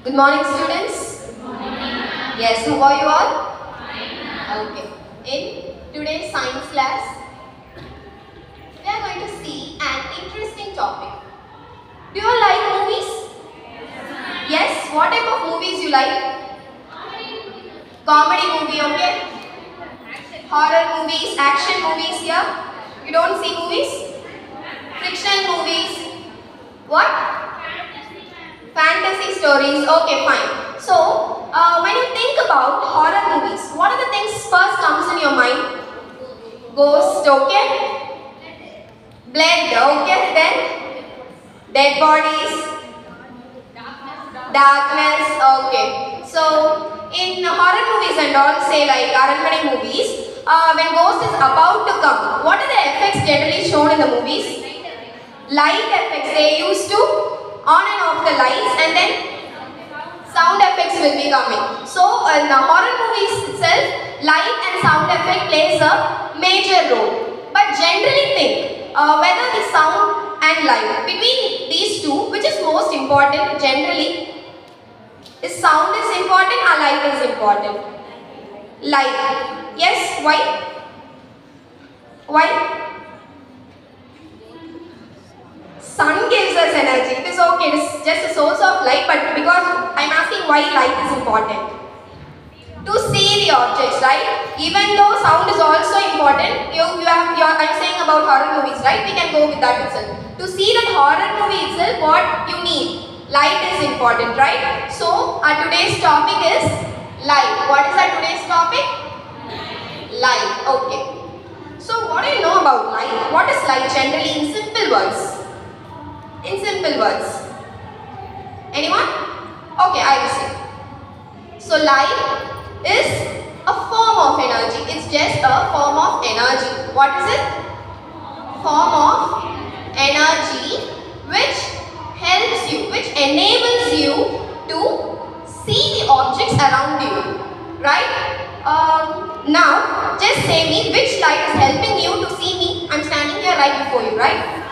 Good morning, students. Yes, how are you all? Okay. In today's science class, we are going to see an interesting topic. Do you all like movies? Yes. What type of movies you like? Comedy movie, okay? Horror movies, action movies here. You don't see movies? Fictional movies. What? Fantasy stories. Okay, fine. So, when you think about horror movies, what are the things first comes in your mind? Ghost, okay? Blood, okay? Then dead bodies, darkness, okay. So, in horror movies and all, say like Aranmane movies, when ghost is about to come, what are the effects generally shown in the movies? Light effects. They used to on and off the lights, and then sound effects will be coming. So, in the horror movies itself, light and sound effect plays a major role. But generally think whether the sound and light, between these two, which is most important generally? Is sound is important or light is important? Light. Yes, why? Why? Sun gives us energy. It is okay. It is just a source of light, but because I am asking why light is important. To see the objects, right? Even though sound is also important, I am saying about horror movies, right? We can go with that itself. To see that horror movie itself, what you need? Light is important, right? So, our today's topic is light. What is our today's topic? Light. Okay. So, what do you know about light? What is light generally in simple words? In simple words. Anyone? Okay, I will say. So, light is a form of energy. It's just a form of energy. What is it? Form of energy which helps you, which enables you to see the objects around you. Right? Now, just say me which light is helping you to see me. I'm standing here right before you, right?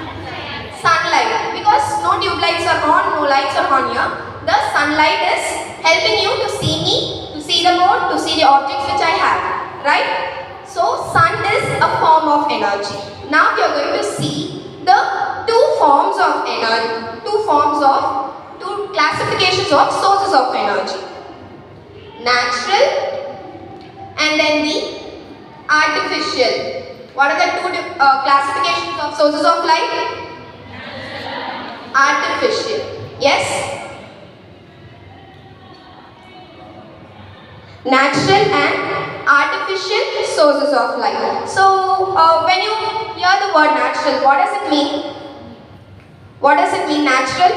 Sunlight. Because no tube lights are on, no lights are on here. The sunlight is helping you to see me, to see the board, to see the objects which I have. Right? So, sun is a form of energy. Now, we are going to see the two classifications of sources of energy. Natural and then the artificial. What are the two classifications of sources of light? Artificial. Yes? Natural and artificial sources of light. So, when you hear the word natural, what does it mean? What does it mean, natural?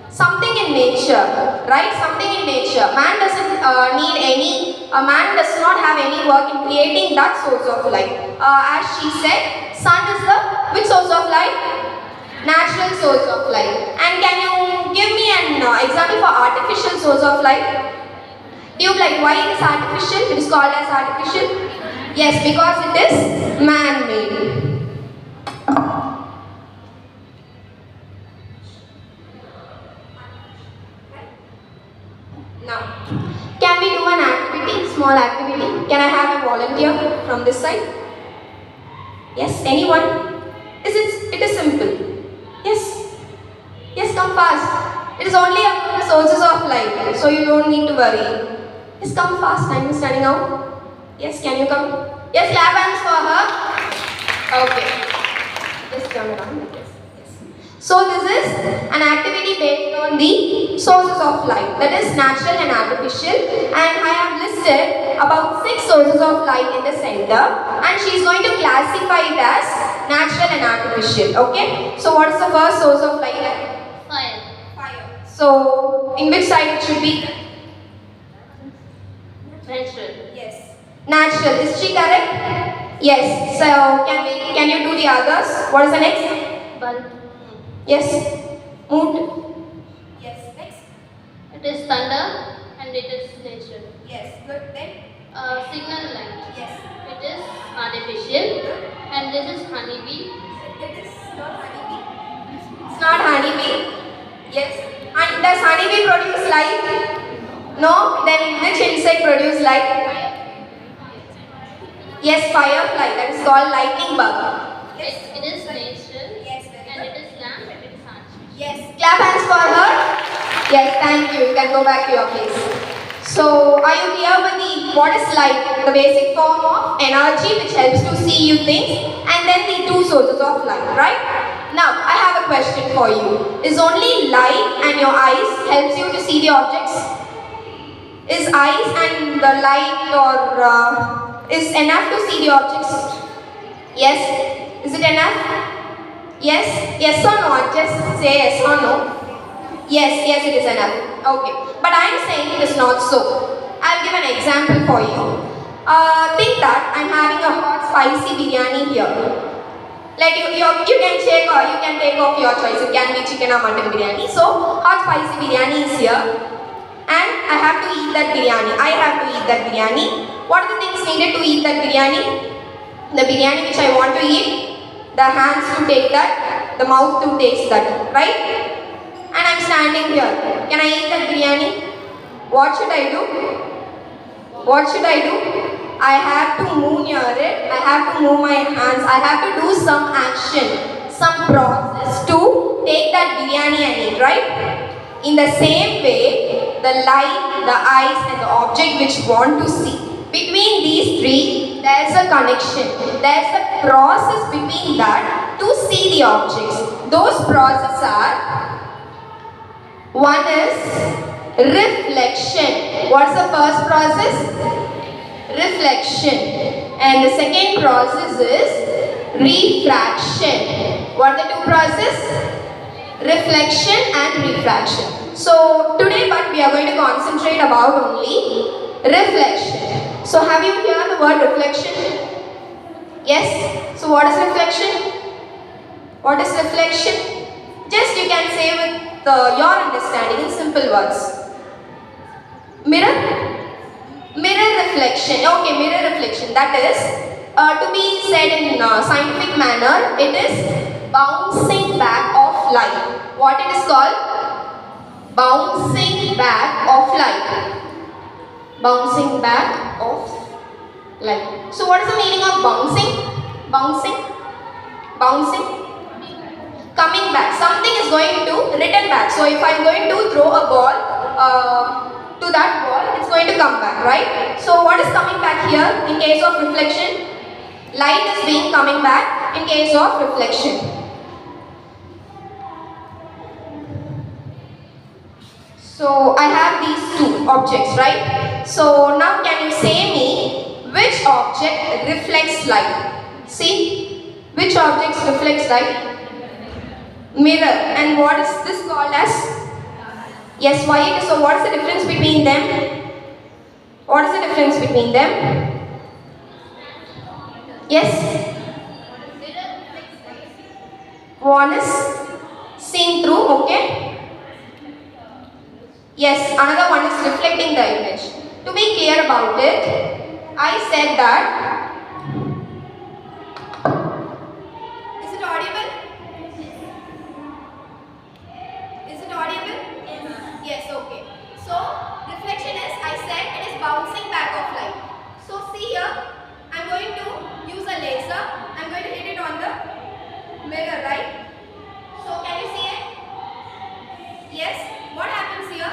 Something in nature, right? Something in nature. Man doesn't man does not have any work in creating that source of light. As she said, sun is the which source of light? Natural source of light. And can you give me an example for artificial source of light? Tube light. Why it is artificial? It is called as artificial. Yes, because it is man-made. Now, can we do an activity, small activity? Can I have a volunteer from this side? Yes, anyone? It is simple. Yes. Yes, come fast. It is only about the sources of light, so you don't need to worry. Yes, come fast. Time is running out. Yes, can you come? Yes, clap hands for her. Okay. Just turn around. Yes. So this is an activity based on the sources of light, that is natural and artificial, and I have listed about 6 sources of light in the center, and she is going to classify it as natural and artificial. Okay? So what is the first source of light? Fire. So in which side it should be? Natural. Yes. Natural. Is she correct? Yes. So can you do the others? What is the next? Bulb. Yes. Moon. Yes. Next. It is thunder and it is natural. Yes. Good. Then. Signal light. Yes. It is artificial. Good. And this is honeybee. It is not honeybee. It's not honeybee. Yes. And does honeybee produce light? No? Then which insect produce light? Yes, firefly. That is called lightning bug. It is natural. Yes, very And good. it is lamp and it is artificial. Yes. Clap hands for her. Yes, thank you. You can go back to your place. So, are you clear with what is light? The basic form of energy which helps to see you things, and then the two sources of light, right? Now, I have a question for you. Is only light and your eyes helps you to see the objects? Is eyes and the light or is enough to see the objects? Yes? Is it enough? Yes? Yes or no? Just say yes or no. Yes, yes it is enough. Okay. But I am saying it is not so. I will give an example for you. Think that I am having a hot spicy biryani here. Like you can take off your choice. It can be chicken or mutton biryani. So hot spicy biryani is here. And I have to eat that biryani. I have to eat that biryani. What are the things needed to eat that biryani? The biryani which I want to eat, the hands to take that, the mouth to taste that, right? And I'm standing here. Can I eat that biryani? What should I do? What should I do? I have to move near it. I have to move my hands. I have to do some action, some process to take that biryani and eat, right? In the same way, the light, the eyes and the object which want to see. Between these three, there is a connection. There is a process between that to see the objects. Those processes are, one is reflection. What is the first process? Reflection. And the second process is refraction. What are the two processes? Reflection and refraction. So today but we are going to concentrate about only reflection. So have you heard the word reflection? Yes? So what is reflection? What is reflection? Just you can say with your understanding in simple words. Mirror? Mirror reflection. Okay, mirror reflection. That is, to be said in a scientific manner, it is bouncing back of light. What it is called? Bouncing back of light. Bouncing back of light. So what is the meaning of bouncing? Bouncing? Bouncing? Coming back. Something is going to return back. So if I am going to throw a ball to that ball, it's going to come back, right? So what is coming back here in case of reflection? Light is being coming back in case of reflection. So I have these two objects, right? So now can you say me which object reflects light? See, which objects reflects light? Mirror. And what is this called as? Yes, white. So what is the difference between them? What is the difference between them? Yes? One is seen through, okay? Yes, another one is reflecting the image. To be clear about it, I said that. Is it audible? Is it audible? Yes, okay. So, reflection is, I said, it is bouncing back of light. So, see here, I am going to use a laser. I am going to hit it on the mirror, right? So, can you see it? Yes. What happens here?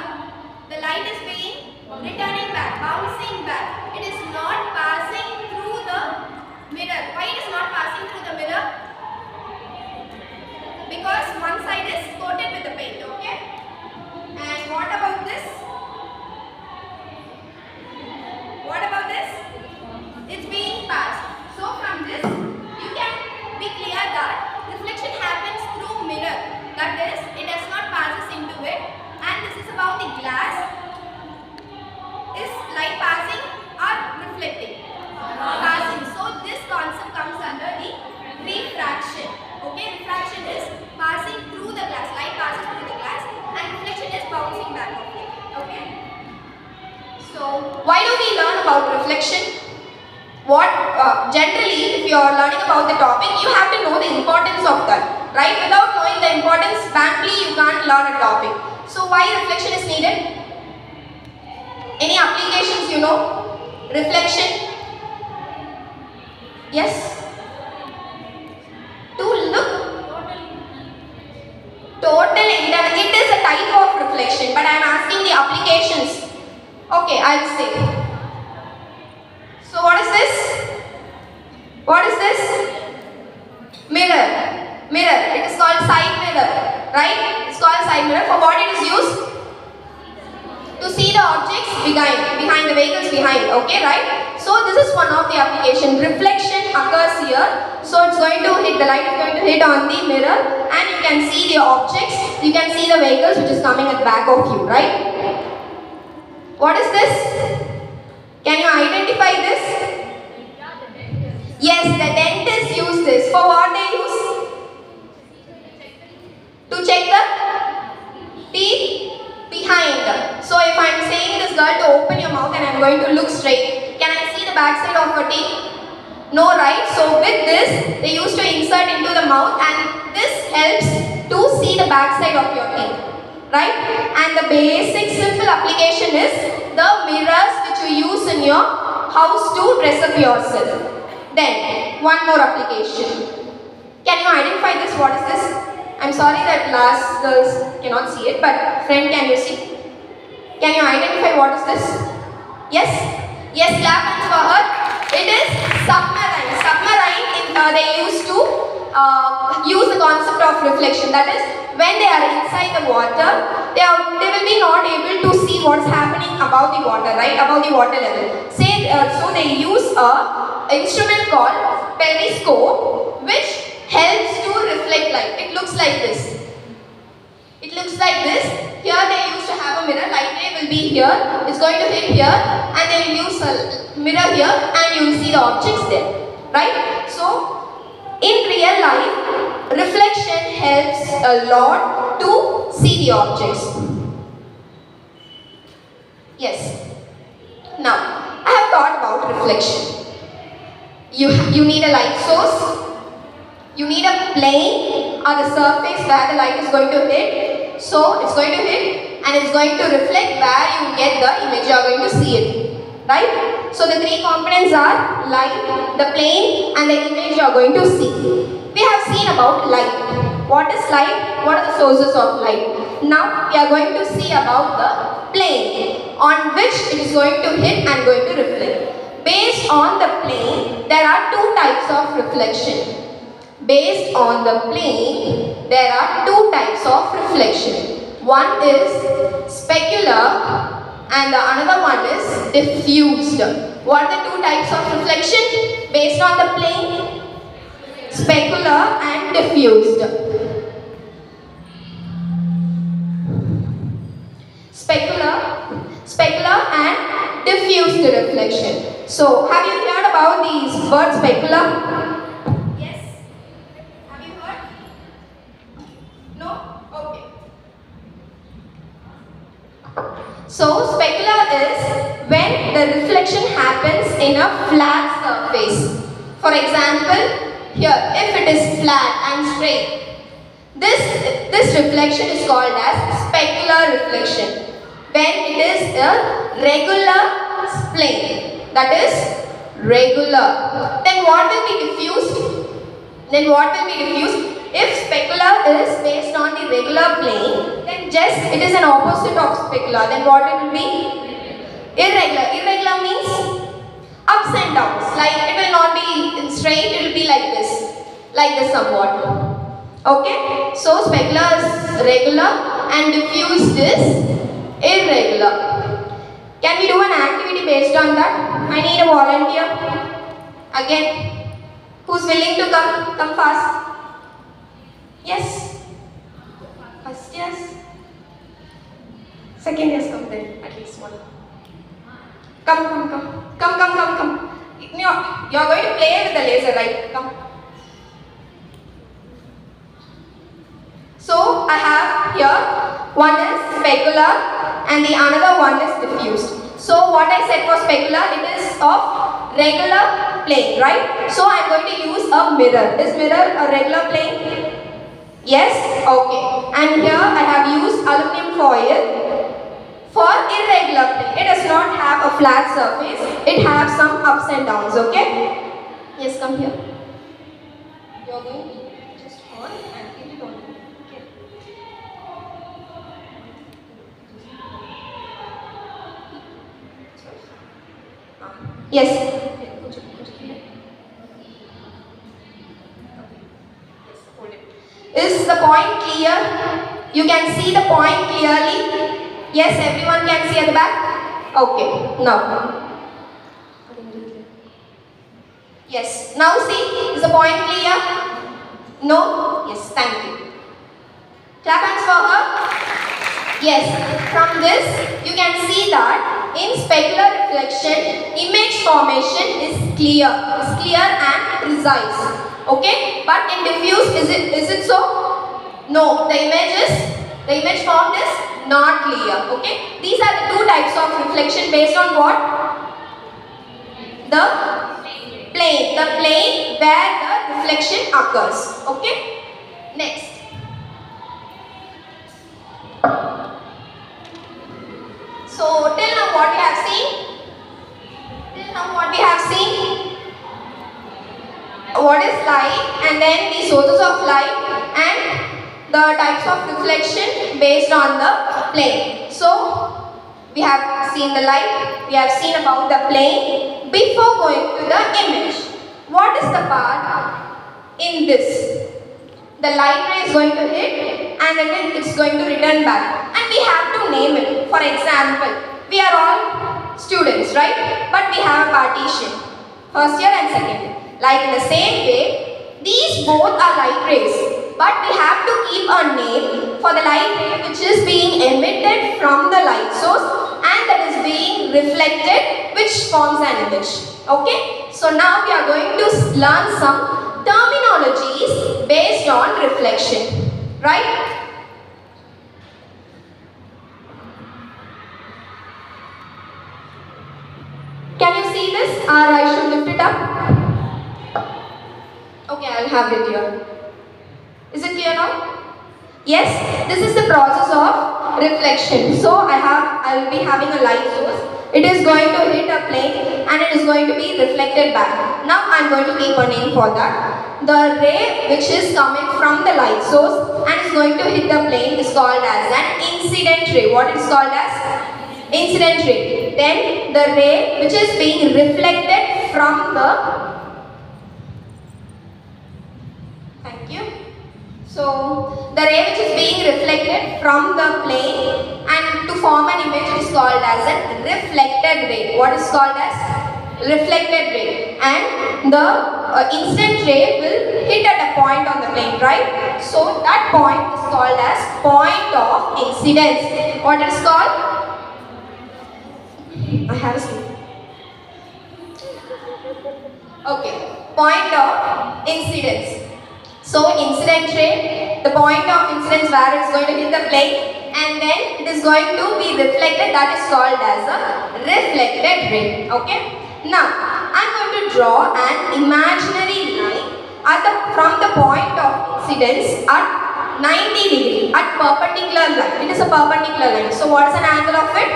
The light is being returning back, bouncing back. It is not passing through the mirror. Why it is not passing through the mirror? Because one side is coated with the paint, okay? And what about this? What about this? It's being passed. So from this, you can be clear that reflection happens through mirror. That is, it does not passes into it. And this is about the glass. Is light passing or reflecting? Passing. So this concept comes under the refraction. Okay, refraction is passing through the glass. Light passes through the glass, and reflection is bouncing back off it. Okay. So why do we learn about reflection? What generally, if you are learning about the topic, you have to know the importance of that, right? Without knowing the importance, frankly, you can't learn a topic. So why reflection is needed? you know? Reflection. Yes? To look. Total internal. It is a type of reflection, but I am asking the applications. Okay, I will say. So what is this? What is this? Mirror. Mirror. It is called side mirror. Right? It's called side mirror. For what it is used? To see the objects behind the vehicles behind. Okay, right? So this is one of the application. Reflection occurs here. So it's going to hit, the light is going to hit on the mirror and you can see the objects. You can see the vehicles which is coming at the back of you, right? What is this? Can you identify this? Yes, the dentists use this. For what they use? To check the teeth behind. So if I am saying this girl to open your mouth and I am going to look straight, can I see the back side of her teeth? No, right? So with this, they used to insert into the mouth and this helps to see the back side of your teeth. Right? And the basic simple application is the mirrors which you use in your house to dress up yourself. Then, one more application. Can you identify this? What is this? I'm sorry that last girls cannot see it, but friend, can you see? Can you identify what is this? Yes? Yes, clap hands for her. It is submarine. Submarine, they used to use the concept of reflection. That is, when they are inside the water, they will be not able to see what's happening above the water, right? Above the water level. So they use a instrument called periscope, which helps to reflect light. It looks like this. It looks like this. Here they used to have a mirror. Light ray will be here. It's going to hit here, and they will use a mirror here, and you will see the objects there, right? So, in real life, reflection helps a lot to see the objects. Yes. Now, I have thought about reflection. You need a light source. You need a plane or the surface where the light is going to hit. So it's going to hit and it's going to reflect where you get the image, you are going to see it. Right? So the three components are light, the plane and the image you are going to see. We have seen about light. What is light? What are the sources of light? Now we are going to see about the plane on which it is going to hit and going to reflect. Based on the plane, there are two types of reflection. Based on the plane, there are two types of reflection. One is specular and the another one is diffused. What are the two types of reflection? Based on the plane, specular and diffused. Specular and diffused reflection. So, have you heard about these word specular? So, specular is when the reflection happens in a flat surface. For example, here, if it is flat and straight, this reflection is called as specular reflection. When it is a regular plane, that is regular. Then what will be diffused? If specular is based on the regular plane, then just it is an opposite of specular. Then what it will be? Irregular. Irregular means ups and downs. Like it will not be straight, it will be like this somewhat. Okay? So specular is regular and diffused is irregular. Can we do an activity based on that? I need a volunteer. Again, who's willing to come fast? Yes. First yes. Second yes, come then. At least one. Come. You're going to play with the laser, right? Come. So I have here one is specular and the another one is diffused. So what I said for specular, it is of regular plane, right? So I'm going to use a mirror. Is mirror a regular plane? Yes? Okay. And here I have used aluminum foil for irregular plane. It does not have a flat surface. It has some ups and downs, okay? Yes, come here. You are going to just on and keep it on. Okay. Yes. Is the point clear? You can see the point clearly? Yes, everyone can see at the back? Okay, now. Yes, now see, is the point clear? No? Yes, thank you. Clap hands for her. Yes, from this you can see that in specular reflection, image formation is clear and precise. Okay, but in diffuse, is it so? No, the image formed is not clear. Okay, these are the two types of reflection based on what? The plane where the reflection occurs. Okay, next. So till now what we have seen? What is light, and then the sources of light and the types of reflection based on the plane. So we have seen the light, we have seen about the plane. Before going to the image, what is the part in this? The light ray is going to hit and then it's going to return back, and we have to name it. For example, we are all students, right? But we have a partition, first year and second year. Like in the same way, these both are light rays, but we have to keep a name for the light ray which is being emitted from the light source and that is being reflected, which forms an image. Okay, so now we are going to learn some terminologies based on reflection, right? Can you see this, or I should lift it up? Okay, I'll have it here. Is it clear now? Yes, this is the process of reflection. So I will be having a light source. It is going to hit a plane and it is going to be reflected back. Now I am going to keep a name for that. The ray which is coming from the light source and is going to hit the plane is called as an incident ray. What is called as? Incident ray. Then the ray which is being reflected from the So, the ray which is being reflected from the plane and to form an image is called as a reflected ray. What is called as? Reflected ray. And the incident ray will hit at a point on the plane, right? So, that point is called as point of incidence. What it is called? I have a slip. Okay, point of incidence. So incident ray, the point of incidence where it is going to hit the plane and then it is going to be reflected, that is called as a reflected ray. Okay. Now I am going to draw an imaginary line from the point of incidence at 90 degree, at perpendicular line. It is a perpendicular line. So what is an angle of it?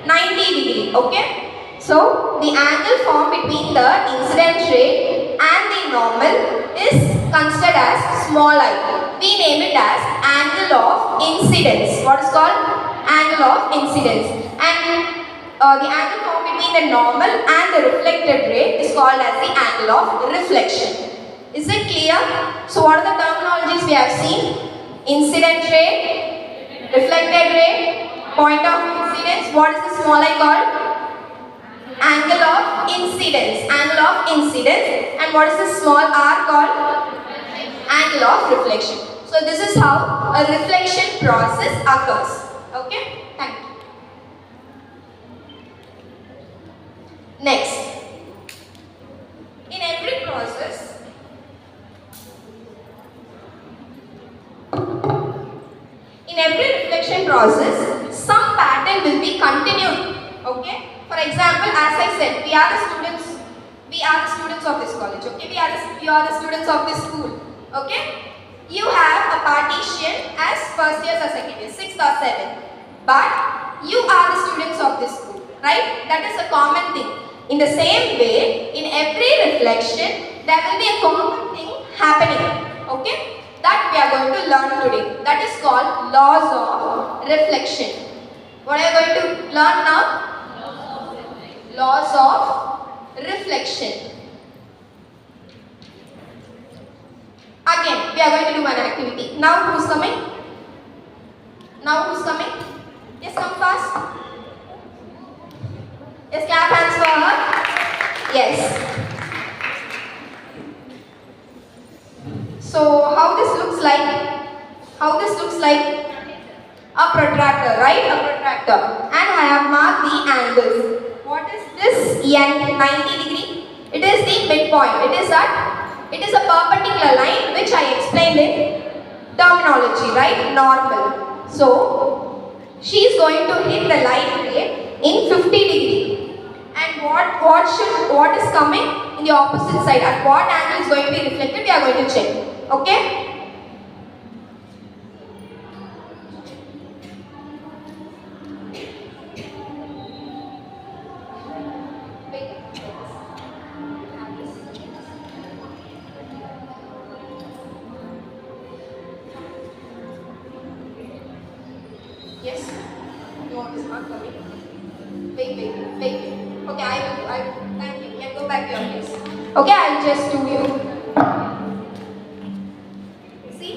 90 degree. Okay. So the angle formed between the incident ray and the normal is considered as small I. We name it as angle of incidence. What is called? Angle of incidence. And the angle formed between the normal and the reflected ray is called as the angle of reflection. Is it clear? So what are the terminologies we have seen? Incident ray, reflected ray, point of incidence. What is the small I called? Angle of incidence. Angle of incidence. And what is the small r called? Angle of reflection. So this is how a reflection process occurs. Okay? Thank you. Next. In every process, reflection process, some pattern will be continued. Okay? For example, as I said, we are the students of this college. Okay? We are the students of this school. Okay? You have a partition as first years or second years, 6th or 7th. But you are the students of this school. right? That is a common thing. In the same way, in every reflection, there will be a common thing happening. Okay? That we are going to learn today. That is called laws of reflection. What are you going to learn now? Laws of reflection. Again, we are going to do one activity. Now who's coming? Now who's coming? Yes, come fast. Yes, clap hands for her. Yes. So how this looks like? How this looks like? A protractor, right? A protractor. And I have marked the angles. What is this? 90 degree. It is the midpoint. It is a perpendicular line which I explained in terminology, right? Normal. So she is going to hit the light ray in 50 degree. And what is coming in the opposite side? At what angle is going to be reflected? We are going to check. Okay? Yes? No, it is not coming. Wait. Okay, I will. Thank you. You can go back to your place. Okay, I'll just do you. See?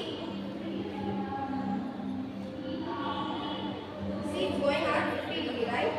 See, it's going at 50 degree, right?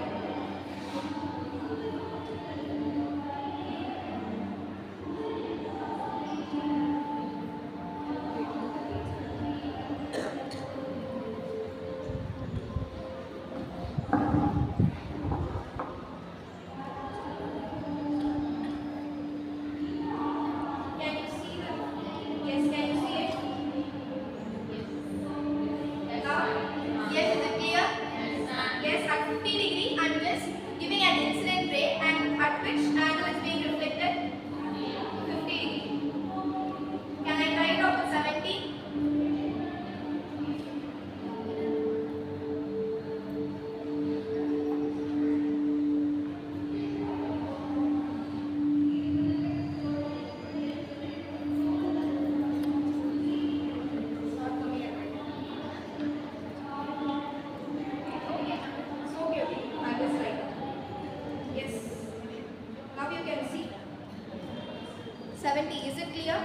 Is it clear?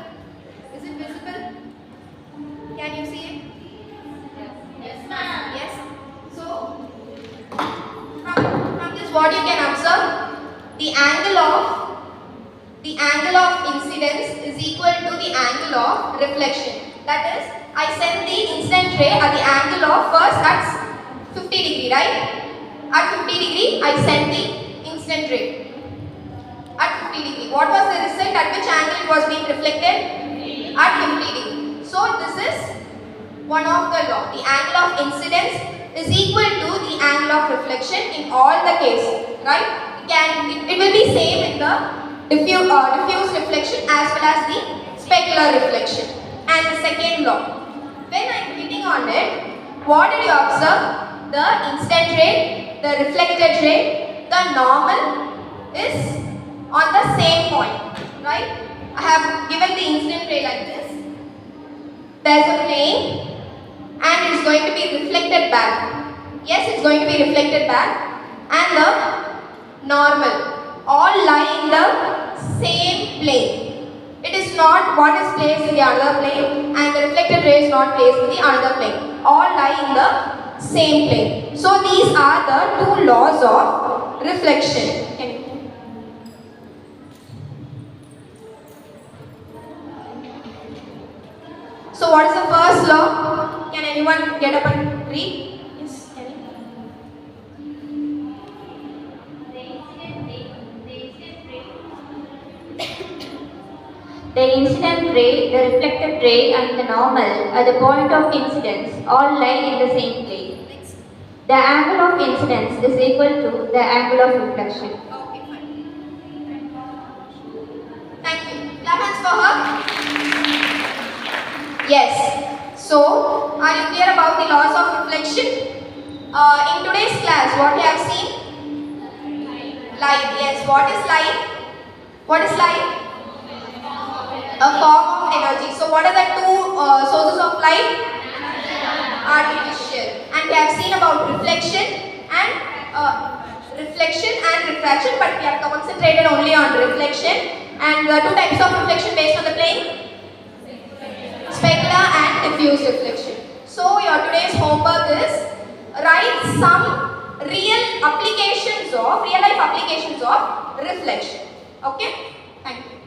Is it visible? Can you see it? Yes, ma'am. Yes. So, from this, what you can observe? The angle of incidence is equal to the angle of reflection. That is, I send the incident ray at the angle of first at 50 degree, right? At 50 degree, I send the incident ray. At 50 degree. What was the result? At which angle it was being reflected? At 50 degree. So this is one of the law. The angle of incidence is equal to the angle of reflection in all the cases, right? It will be same in the diffuse reflection as well as the specular reflection. And the second law. When I am hitting on it, what did you observe? The incident ray, the reflected ray, the normal is on the same point, right? I have given the incident ray like this. There is a plane and it is going to be reflected back. Yes, it is going to be reflected back. And the normal all lie in the same plane. It is not what is placed in the other plane and the reflected ray is not placed in the other plane. All lie in the same plane. So these are the two laws of reflection. Can you So what is the first law? Can anyone get up and read? Yes, can you? The incident ray, the reflected ray and the normal at the point of incidence all lie in the same plane. Next. The angle of incidence is equal to the angle of reflection. Okay, fine. Thank you. Clap hands for her. Yes. So, are you clear about the laws of reflection? In today's class, what we have seen? Yes, what is light? What is light? A form of energy. So what are the two sources of light? Artificial. And we have seen about reflection and refraction, but we have concentrated only on reflection. And the two types of reflection based on the plane? Specular and diffuse reflection. So your today's homework is write some real life applications of reflection. Okay? Thank you.